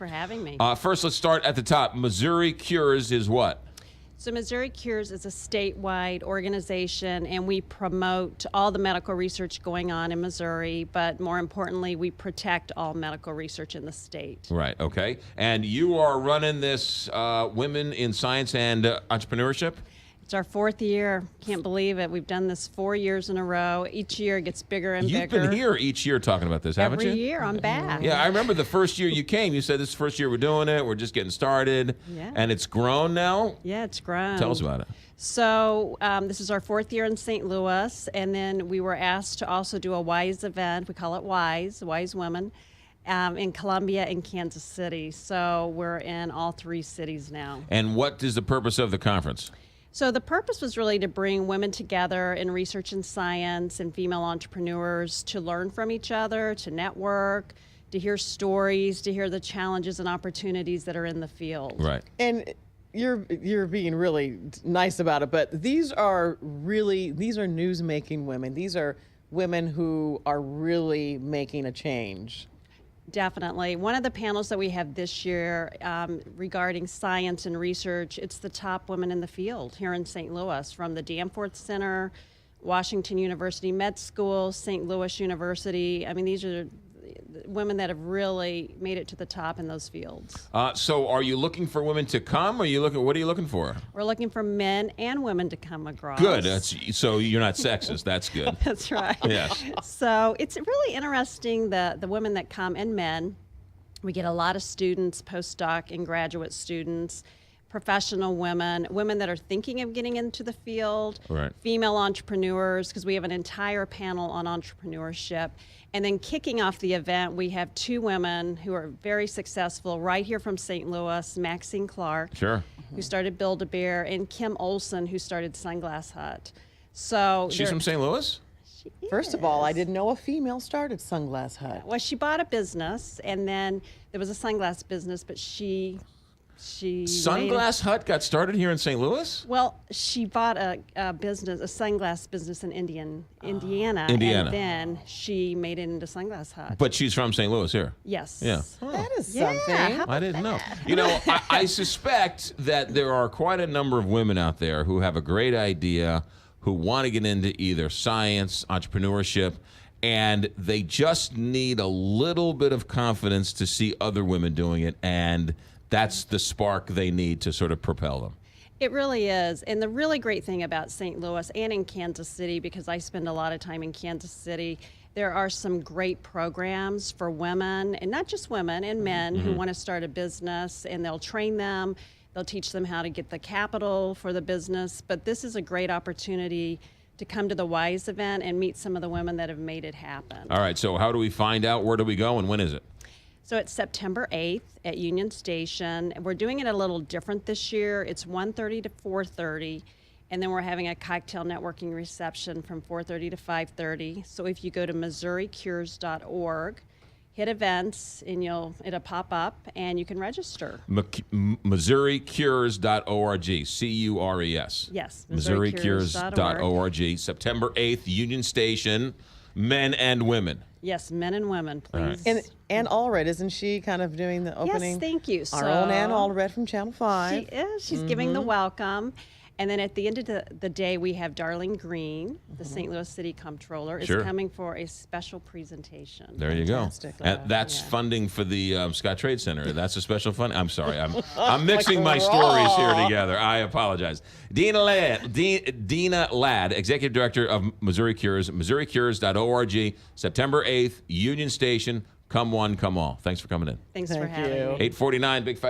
for having me. First, let's start at the top. Missouri Cures is what? So Missouri Cures is a statewide organization, and we promote all the medical research going on in Missouri, but more importantly, we protect all medical research in the state. Right, okay. And you are running this Women in Science and Entrepreneurship? It's our 4th year. Can't believe it. We've done this 4 years in a row. Each year it gets bigger and You've bigger. been here each year talking about this, haven't you? Every year I'm back. Yeah, I remember the first year you came. You said this is the first year we're doing it. We're just getting started. Yeah. And it's grown now? Yeah, it's grown. Tell us about it. So this is our 4th year in St. Louis, and then we were asked to also do a WISE event. We call it WISE Women, in Columbia and Kansas City. So we're in all 3 cities now. And what is the purpose of the conference? So the purpose was really to bring women together in research and science and female entrepreneurs to learn from each other, to network, to hear stories, to hear the challenges and opportunities that are in the field. Right. And you're being really nice about it, but these are news-making women. These are women who are really making a change. Definitely. One of the panels that we have this year regarding science and research, it's the top women in the field here in St. Louis, from the Danforth Center, Washington University Med School, St. Louis University. I mean, these are women that have really made it to the top in those fields. So are you looking for women to come, or what are you looking for? We're looking for men and women to come across. Good. So you're not sexist. That's good. That's right. Yes. So it's really interesting, the women that come, and men. We get a lot of students, postdoc and graduate students, professional women, women that are thinking of getting into the field, Right. female entrepreneurs, because we have an entire panel on entrepreneurship. And then kicking off the event, we have 2 women who are very successful right here from St. Louis, Maxine Clark, Sure. who started Build-A-Bear, and Kim Olson, who started Sunglass Hut. So She's from St. Louis? she First of all, I is. didn't know a female started Sunglass Hut. Well, she bought a business, and then there was a sunglass business, but she Sunglass Hut got started here in St. Louis? Well, she bought a business, a sunglass business in Indiana, Indiana. and then she made it into Sunglass Hut. But she's from St. Louis here. Yes. Yeah. That is Yeah, something. how I didn't know. You know, I suspect that there are quite a number of women out there who have a great idea, who want to get into either science, entrepreneurship, and they just need a little bit of confidence to see other women doing it, and that's the spark they need to sort of propel them. It really is. And the really great thing about St. Louis and in Kansas City, because I spend a lot of time in Kansas City, there are some great programs for women, and not just women, and men who want to start a business, and they'll train them. They'll teach them how to get the capital for the business. But this is a great opportunity to come to the WISE event and meet some of the women that have made it happen. All right, so how do we find out? Where do we go, and when is it? So it's September 8th at Union Station. We're doing it a little different this year. It's 1:30 to 4:30, and then we're having a cocktail networking reception from 4:30 to 5:30. So if you go to MissouriCures.org, hit events, and it'll pop up, and you can register. MissouriCures.org, C-U-R-E-S. Yes, MissouriCures.org, September 8th, Union Station, men and women. Yes, men and women, please. right. And Ann Allred, isn't she kind of doing the opening? Yes, thank you. Our own Ann So- Allred from Channel 5. She is. She's giving the welcome. And then at the end of the day, we have Darlene Green, the St. Louis City Comptroller, is Sure. coming for a special presentation. There you go. Fantastic. And that's Yeah. funding for the Scott Trade Center. That's a special fund. I'm sorry. I'm mixing my Like stories here raw. together. I apologize. Dina Ladd, Executive Director of Missouri Cures, MissouriCures.org, September 8th, Union Station. Come one, come all. Thanks for coming in. Thanks for Thank having you. me. 849, Big Five.